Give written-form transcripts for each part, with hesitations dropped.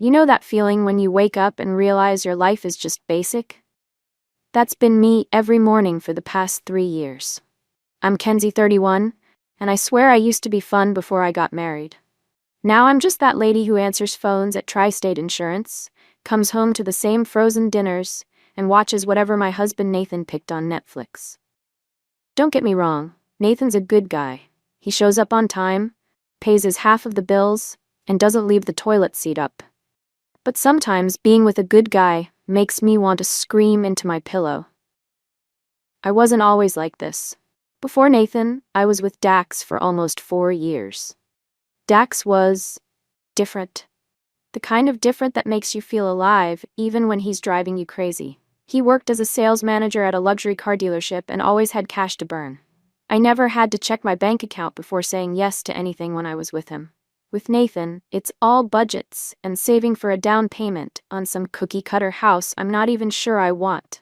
You know that feeling when you wake up and realize your life is just basic? That's been me every morning for the past 3 years. I'm Kenzie 31, and I swear I used to be fun before I got married. Now I'm just that lady who answers phones at Tri-State Insurance, comes home to the same frozen dinners, and watches whatever my husband Nathan picked on Netflix. Don't get me wrong, Nathan's a good guy. He shows up on time, pays his half of the bills, and doesn't leave the toilet seat up. But sometimes being with a good guy makes me want to scream into my pillow. I wasn't always like this. Before Nathan, I was with Dax for almost 4 years. Dax was different. The kind of different that makes you feel alive even when he's driving you crazy. He worked as a sales manager at a luxury car dealership and always had cash to burn. I never had to check my bank account before saying yes to anything when I was with him. With Nathan, it's all budgets and saving for a down payment on some cookie-cutter house I'm not even sure I want.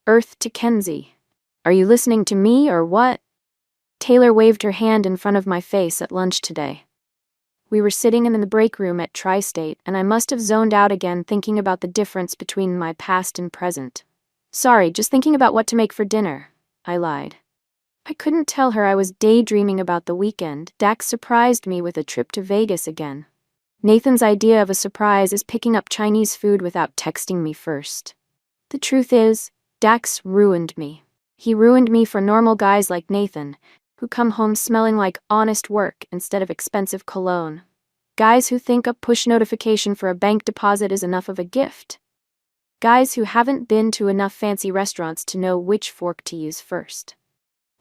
Earth to Kenzie. Are you listening to me or what? Taylor waved her hand in front of my face at lunch today. We were sitting in the break room at Tri-State, and I must have zoned out again thinking about the difference between my past and present. Sorry, just thinking about what to make for dinner, I lied. I couldn't tell her I was daydreaming about the weekend. Dax surprised me with a trip to Vegas again. Nathan's idea of a surprise is picking up Chinese food without texting me first. The truth is, Dax ruined me. He ruined me for normal guys like Nathan, who come home smelling like honest work instead of expensive cologne. Guys who think a push notification for a bank deposit is enough of a gift. Guys who haven't been to enough fancy restaurants to know which fork to use first.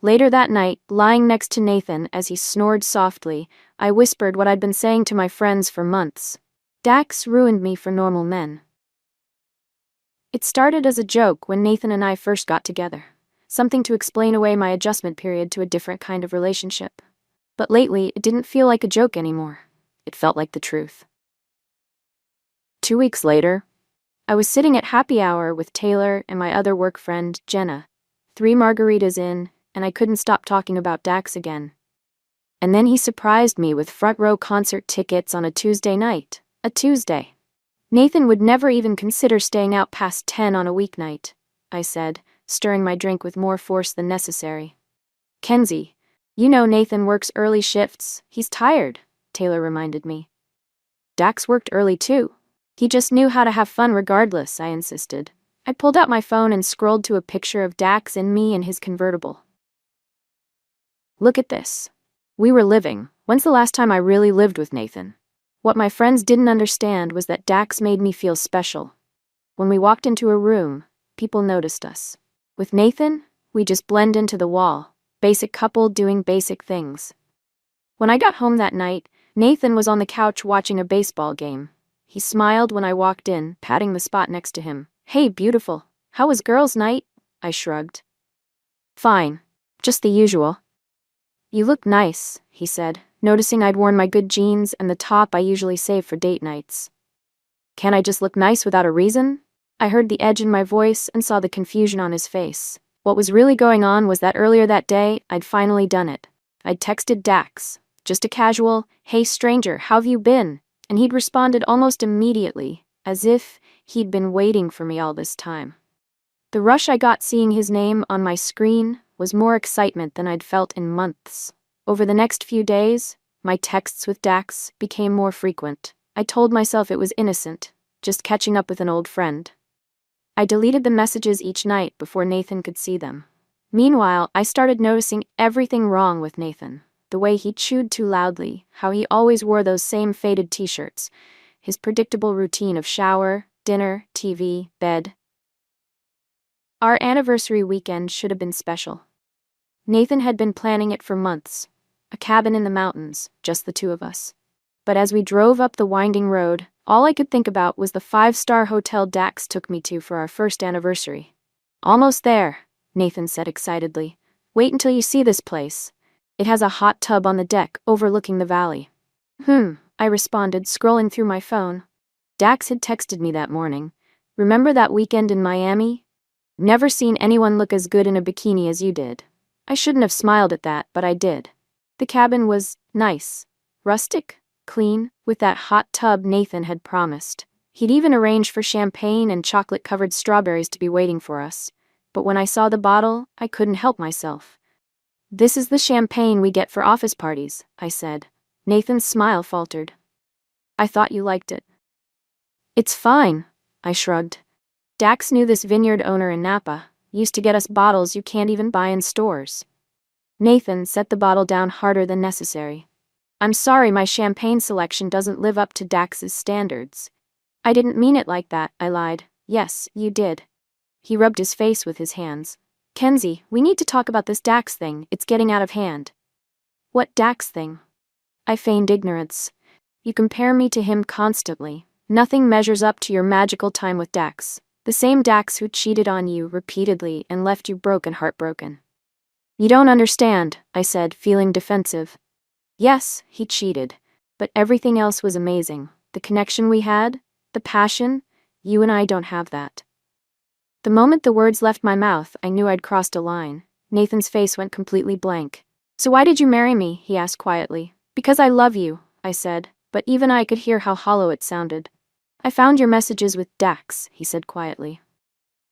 Later that night, lying next to Nathan as he snored softly, I whispered what I'd been saying to my friends for months. Dax ruined me for normal men. It started as a joke when Nathan and I first got together. Something to explain away my adjustment period to a different kind of relationship. But lately, it didn't feel like a joke anymore. It felt like the truth. 2 weeks later, I was sitting at happy hour with Taylor and my other work friend, Jenna. 3 margaritas in, and I couldn't stop talking about Dax again. And then he surprised me with front row concert tickets on a Tuesday night. A Tuesday. Nathan would never even consider staying out past 10 on a weeknight, I said, stirring my drink with more force than necessary. Kenzie, you know Nathan works early shifts. He's tired, Taylor reminded me. Dax worked early too. He just knew how to have fun regardless, I insisted. I pulled out my phone and scrolled to a picture of Dax and me in his convertible. Look at this. We were living. When's the last time I really lived with Nathan? What my friends didn't understand was that Dax made me feel special. When we walked into a room, people noticed us. With Nathan, we just blend into the wall. Basic couple doing basic things. When I got home that night, Nathan was on the couch watching a baseball game. He smiled when I walked in, patting the spot next to him. Hey, beautiful. How was girls' night? I shrugged. Fine. Just the usual. You look nice, he said, noticing I'd worn my good jeans and the top I usually save for date nights. Can I just look nice without a reason? I heard the edge in my voice and saw the confusion on his face. What was really going on was that earlier that day, I'd finally done it. I'd texted Dax, just a casual, "Hey stranger, how've you been?" And he'd responded almost immediately, as if he'd been waiting for me all this time. The rush I got seeing his name on my screen was more excitement than I'd felt in months. Over the next few days, my texts with Dax became more frequent. I told myself it was innocent, just catching up with an old friend. I deleted the messages each night before Nathan could see them. Meanwhile, I started noticing everything wrong with Nathan. The way he chewed too loudly, how he always wore those same faded t-shirts, his predictable routine of shower, dinner, TV, bed. Our anniversary weekend should have been special. Nathan had been planning it for months. A cabin in the mountains, just the 2 of us. But as we drove up the winding road, all I could think about was the 5-star hotel Dax took me to for our first anniversary. Almost there, Nathan said excitedly. Wait until you see this place. It has a hot tub on the deck overlooking the valley. I responded, scrolling through my phone. Dax had texted me that morning. Remember that weekend in Miami? Never seen anyone look as good in a bikini as you did. I shouldn't have smiled at that, but I did. The cabin was nice. Rustic? clean, with that hot tub Nathan had promised. He'd even arranged for champagne and chocolate-covered strawberries to be waiting for us. But when I saw the bottle, I couldn't help myself. "This is the champagne we get for office parties," I said. Nathan's smile faltered. "I thought you liked it." "It's fine," I shrugged. "Dax knew this vineyard owner in Napa, used to get us bottles you can't even buy in stores." Nathan set the bottle down harder than necessary. "I'm sorry my champagne selection doesn't live up to Dax's standards." "I didn't mean it like that," I lied. "Yes, you did." He rubbed his face with his hands. "Kenzie, we need to talk about this Dax thing, it's getting out of hand." "What Dax thing?" I feigned ignorance. "You compare me to him constantly. Nothing measures up to your magical time with Dax. The same Dax who cheated on you repeatedly and left you heartbroken." "You don't understand," I said, feeling defensive. "Yes, he cheated. But everything else was amazing. The connection we had, the passion, you and I don't have that." The moment the words left my mouth, I knew I'd crossed a line. Nathan's face went completely blank. "So why did you marry me?" he asked quietly. "Because I love you," I said, but even I could hear how hollow it sounded. "I found your messages with Dax," he said quietly.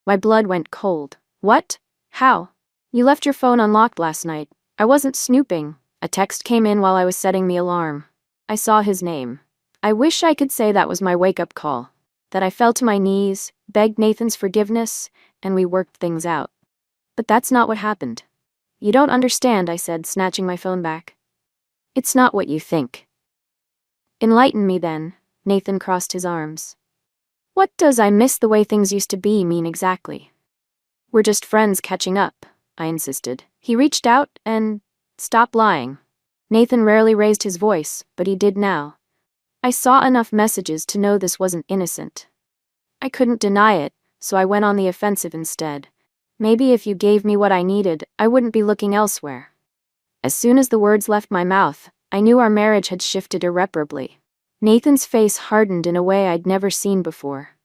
My blood went cold. "What? How?" "You left your phone unlocked last night." "I wasn't snooping. A text came in while I was setting the alarm. I saw his name." I wish I could say that was my wake-up call. That I fell to my knees, begged Nathan's forgiveness, and we worked things out. But that's not what happened. "You don't understand," I said, snatching my phone back. "It's not what you think." "Enlighten me then." Nathan crossed his arms. "What does 'I miss the way things used to be' mean exactly?" "We're just friends catching up," I insisted. He reached out and... "Stop lying." Nathan rarely raised his voice, but he did now. I saw enough messages to know this wasn't innocent. I couldn't deny it, so I went on the offensive instead. "Maybe if you gave me what I needed, I wouldn't be looking elsewhere." As soon as the words left my mouth, I knew our marriage had shifted irreparably. Nathan's face hardened in a way I'd never seen before.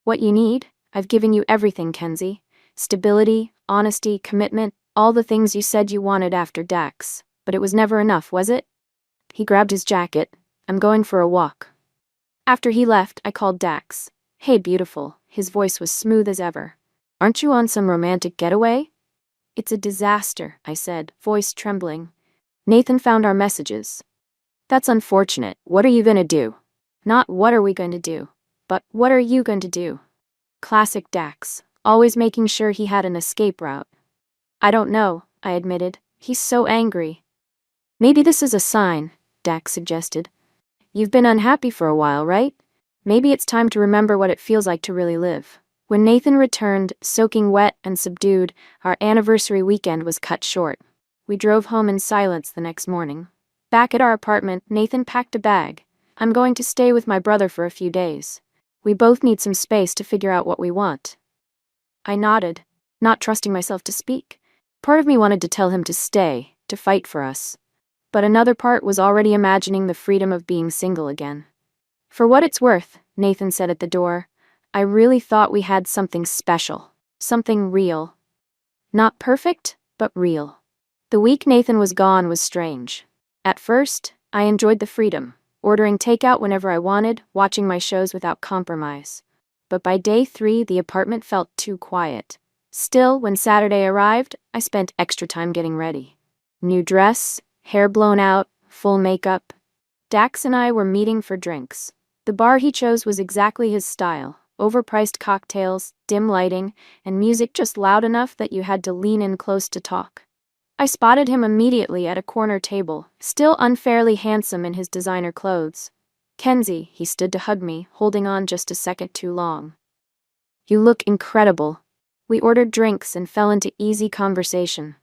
"What you need? I've given you everything, Kenzie. Stability, honesty, commitment, all the things you said you wanted after Dax. But it was never enough, was it?" He grabbed his jacket. "I'm going for a walk." After he left, I called Dax. "Hey, beautiful." His voice was smooth as ever. "Aren't you on some romantic getaway?" "It's a disaster," I said, voice trembling. "Nathan found our messages." "That's unfortunate. What are you gonna do?" Not what are we going to do, but what are you going to do? Classic Dax, always making sure he had an escape route. "I don't know," I admitted. "He's so angry." "Maybe this is a sign," Dax suggested. "You've been unhappy for a while, right? Maybe it's time to remember what it feels like to really live." When Nathan returned, soaking wet and subdued, our anniversary weekend was cut short. We drove home in silence the next morning. Back at our apartment, Nathan packed a bag. "I'm going to stay with my brother for a few days. We both need some space to figure out what we want." I nodded, not trusting myself to speak. Part of me wanted to tell him to stay, to fight for us. But another part was already imagining the freedom of being single again. "For what it's worth," Nathan said at the door, "I really thought we had something special. Something real. Not perfect, but real." The week Nathan was gone was strange. At first, I enjoyed the freedom, ordering takeout whenever I wanted, watching my shows without compromise. But by day 3, the apartment felt too quiet. Still, when Saturday arrived, I spent extra time getting ready. New dress, hair blown out, full makeup. Dax and I were meeting for drinks. The bar he chose was exactly his style. Overpriced cocktails, dim lighting, and music just loud enough that you had to lean in close to talk. I spotted him immediately at a corner table, still unfairly handsome in his designer clothes. "Kenzie," he stood to hug me, holding on just a second too long. "You look incredible." We ordered drinks and fell into easy conversation.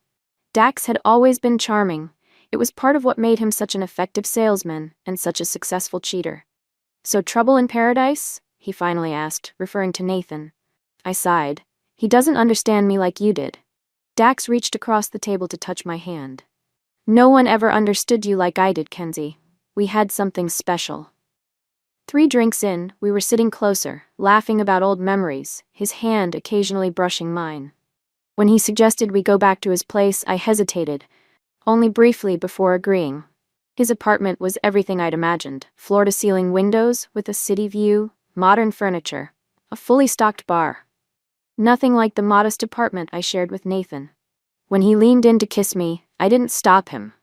Dax had always been charming. It was part of what made him such an effective salesman and such a successful cheater. "So trouble in paradise?" he finally asked, referring to Nathan. I sighed. "He doesn't understand me like you did." Dax reached across the table to touch my hand. "No one ever understood you like I did, Kenzie. We had something special." 3 drinks in, we were sitting closer, laughing about old memories, his hand occasionally brushing mine. When he suggested we go back to his place, I hesitated, only briefly before agreeing. His apartment was everything I'd imagined: floor-to-ceiling windows with a city view, modern furniture, a fully stocked bar. Nothing like the modest apartment I shared with Nathan. When he leaned in to kiss me, I didn't stop him.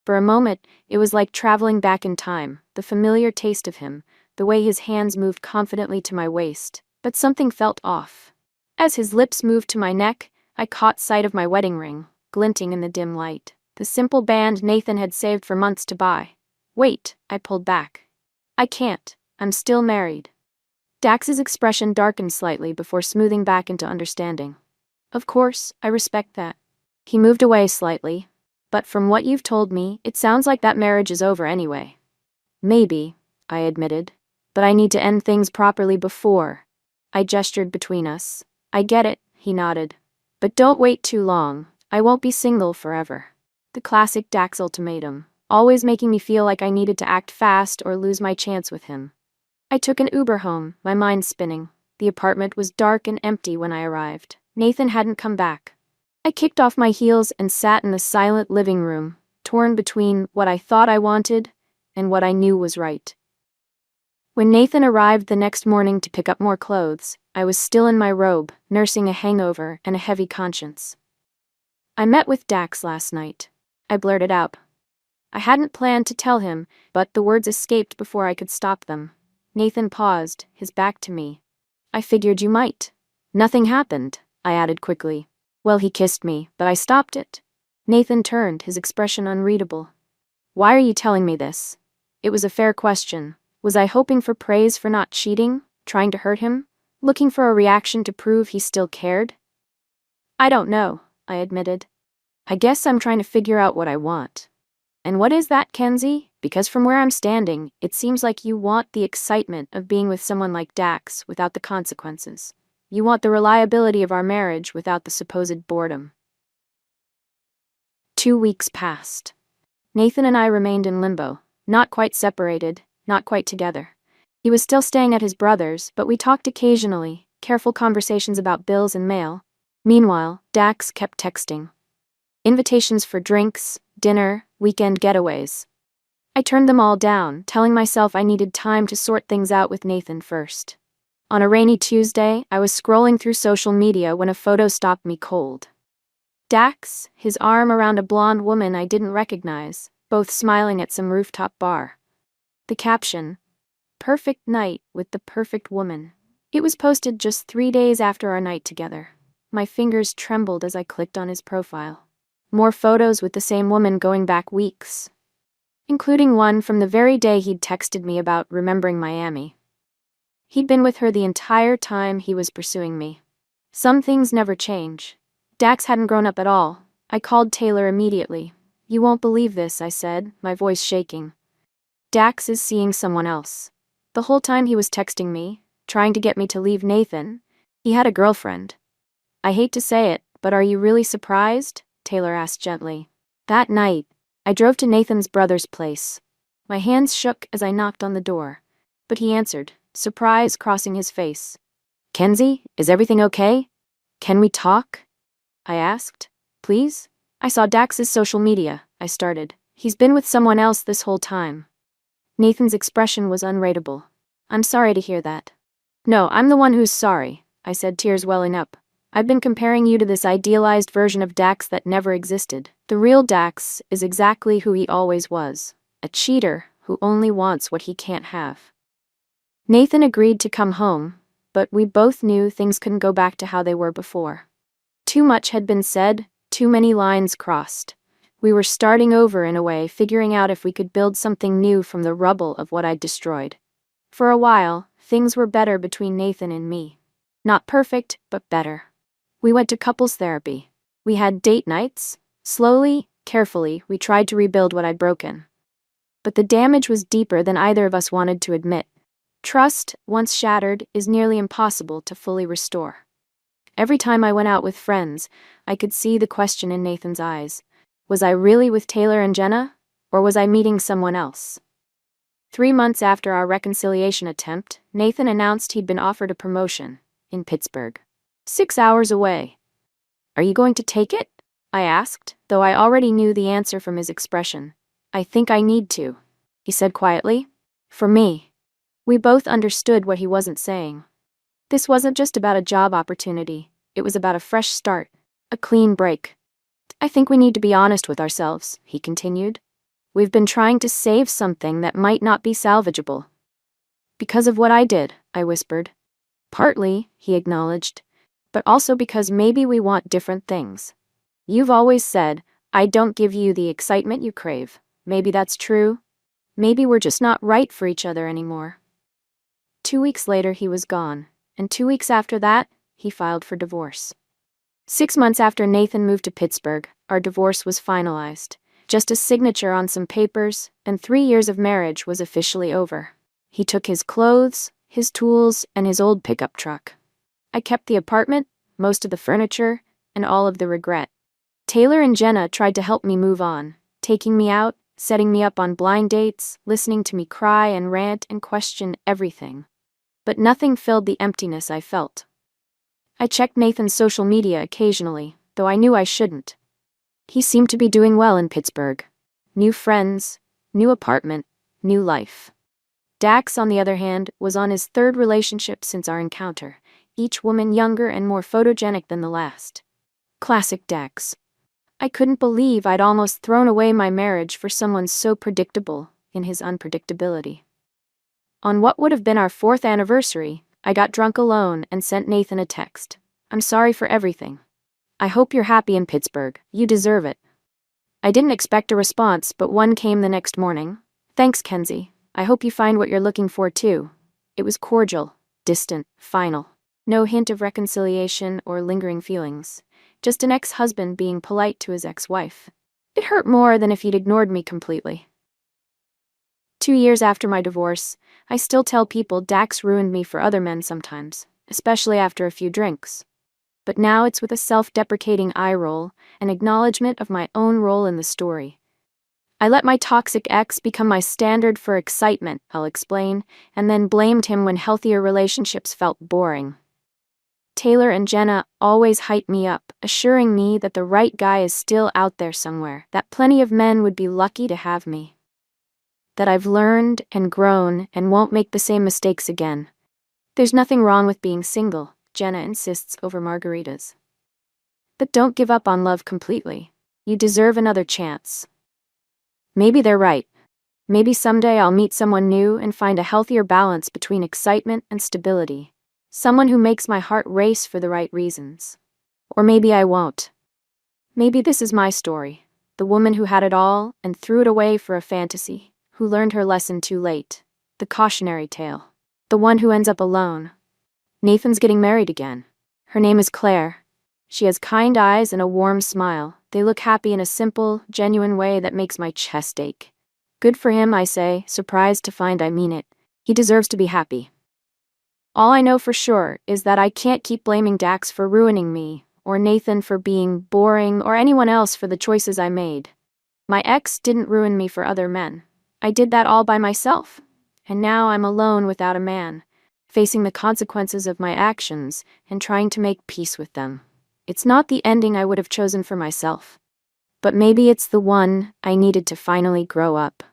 For a moment, it was like traveling back in time, the familiar taste of him, the way his hands moved confidently to my waist, but something felt off. As his lips moved to my neck, I caught sight of my wedding ring, glinting in the dim light. The simple band Nathan had saved for months to buy. Wait, I pulled back. I can't. I'm still married. Dax's expression darkened slightly before smoothing back into understanding. Of course, I respect that. He moved away slightly. But from what you've told me, it sounds like that marriage is over anyway. Maybe, I admitted. But I need to end things properly before. I gestured between us. I get it, he nodded. But don't wait too long. I won't be single forever. The classic Dax ultimatum, always making me feel like I needed to act fast or lose my chance with him. I took an Uber home, my mind spinning. The apartment was dark and empty when I arrived. Nathan hadn't come back. I kicked off my heels and sat in the silent living room, torn between what I thought I wanted and what I knew was right. When Nathan arrived the next morning to pick up more clothes, I was still in my robe, nursing a hangover and a heavy conscience. I met with Dax last night. I blurted out. I hadn't planned to tell him, but the words escaped before I could stop them. Nathan paused, his back to me. I figured you might. Nothing happened, I added quickly. Well, he kissed me, but I stopped it. Nathan turned, his expression unreadable. Why are you telling me this? It was a fair question. Was I hoping for praise for not cheating, trying to hurt him, looking for a reaction to prove he still cared? I don't know, I admitted. I guess I'm trying to figure out what I want. And what is that, Kenzie? Because from where I'm standing, it seems like you want the excitement of being with someone like Dax without the consequences. You want the reliability of our marriage without the supposed boredom. 2 weeks passed. Nathan and I remained in limbo, not quite separated, not quite together. He was still staying at his brother's, but we talked occasionally, careful conversations about bills and mail. Meanwhile, Dax kept texting. Invitations for drinks, dinner, weekend getaways. I turned them all down, telling myself I needed time to sort things out with Nathan first. On a rainy Tuesday, I was scrolling through social media when a photo stopped me cold. Dax, his arm around a blonde woman I didn't recognize, both smiling at some rooftop bar. The caption, "Perfect night with the perfect woman." It was posted just 3 days after our night together. My fingers trembled as I clicked on his profile. More photos with the same woman going back weeks, including one from the very day he'd texted me about remembering Miami. He'd been with her the entire time he was pursuing me. Some things never change. Dax hadn't grown up at all. I called Taylor immediately. You won't believe this, I said, my voice shaking. Dax is seeing someone else. The whole time he was texting me, trying to get me to leave Nathan, he had a girlfriend. I hate to say it, but are you really surprised? Taylor asked gently. That night, I drove to Nathan's brother's place. My hands shook as I knocked on the door, but he answered, surprise crossing his face. Kenzie, is everything okay? Can we talk? I asked. Please? I saw Dax's social media, I started. He's been with someone else this whole time. Nathan's expression was unreadable. I'm sorry to hear that. No, I'm the one who's sorry, I said, tears welling up. I've been comparing you to this idealized version of Dax that never existed. The real Dax is exactly who he always was. A cheater who only wants what he can't have. Nathan agreed to come home, but we both knew things couldn't go back to how they were before. Too much had been said, too many lines crossed. We were starting over in a way, figuring out if we could build something new from the rubble of what I'd destroyed. For a while, things were better between Nathan and me. Not perfect, but better. We went to couples therapy. We had date nights. Slowly, carefully, we tried to rebuild what I'd broken. But the damage was deeper than either of us wanted to admit. Trust, once shattered, is nearly impossible to fully restore. Every time I went out with friends, I could see the question in Nathan's eyes. Was I really with Taylor and Jenna, or was I meeting someone else? 3 months after our reconciliation attempt, Nathan announced he'd been offered a promotion in Pittsburgh. 6 hours away. Are you going to take it? I asked, though I already knew the answer from his expression. I think I need to, he said quietly. For me. We both understood what he wasn't saying. This wasn't just about a job opportunity, it was about a fresh start, a clean break. I think we need to be honest with ourselves, he continued. We've been trying to save something that might not be salvageable. Because of what I did, I whispered. Partly, he acknowledged, but also because maybe we want different things. You've always said, I don't give you the excitement you crave. Maybe that's true. Maybe we're just not right for each other anymore. 2 weeks later, he was gone, and 2 weeks after that, he filed for divorce. 6 months after Nathan moved to Pittsburgh, our divorce was finalized. Just a signature on some papers, and 3 years of marriage was officially over. He took his clothes, his tools, and his old pickup truck. I kept the apartment, most of the furniture, and all of the regret. Taylor and Jenna tried to help me move on, taking me out, setting me up on blind dates, listening to me cry and rant and question everything. But nothing filled the emptiness I felt. I checked Nathan's social media occasionally, though I knew I shouldn't. He seemed to be doing well in Pittsburgh. New friends, new apartment, new life. Dax, on the other hand, was on his third relationship since our encounter, each woman younger and more photogenic than the last. Classic Dax. I couldn't believe I'd almost thrown away my marriage for someone so predictable in his unpredictability. On what would have been our 4th anniversary, I got drunk alone and sent Nathan a text. I'm sorry for everything. I hope you're happy in Pittsburgh. You deserve it. I didn't expect a response, but one came the next morning. Thanks, Kenzie. I hope you find what you're looking for too. It was cordial, distant, final. No hint of reconciliation or lingering feelings. Just an ex-husband being polite to his ex-wife. It hurt more than if he'd ignored me completely. 2 years after my divorce, I still tell people Dax ruined me for other men sometimes, especially after a few drinks. But now it's with a self-deprecating eye roll, an acknowledgement of my own role in the story. I let my toxic ex become my standard for excitement, I'll explain, and then blamed him when healthier relationships felt boring. Taylor and Jenna always hype me up, assuring me that the right guy is still out there somewhere, that plenty of men would be lucky to have me. That I've learned and grown and won't make the same mistakes again. There's nothing wrong with being single, Jenna insists over margaritas. But don't give up on love completely. You deserve another chance. Maybe they're right. Maybe someday I'll meet someone new and find a healthier balance between excitement and stability. Someone who makes my heart race for the right reasons. Or maybe I won't. Maybe this is my story, the woman who had it all and threw it away for a fantasy, who learned her lesson too late, the cautionary tale, the one who ends up alone. Nathan's getting married again. Her name is Claire. She has kind eyes and a warm smile. They look happy in a simple, genuine way that makes my chest ache. Good for him, I say, surprised to find I mean it. He deserves to be happy. All I know for sure is that I can't keep blaming Dax for ruining me, or Nathan for being boring, or anyone else for the choices I made. My ex didn't ruin me for other men. I did that all by myself. And now I'm alone without a man, facing the consequences of my actions and trying to make peace with them. It's not the ending I would have chosen for myself. But maybe it's the one I needed to finally grow up.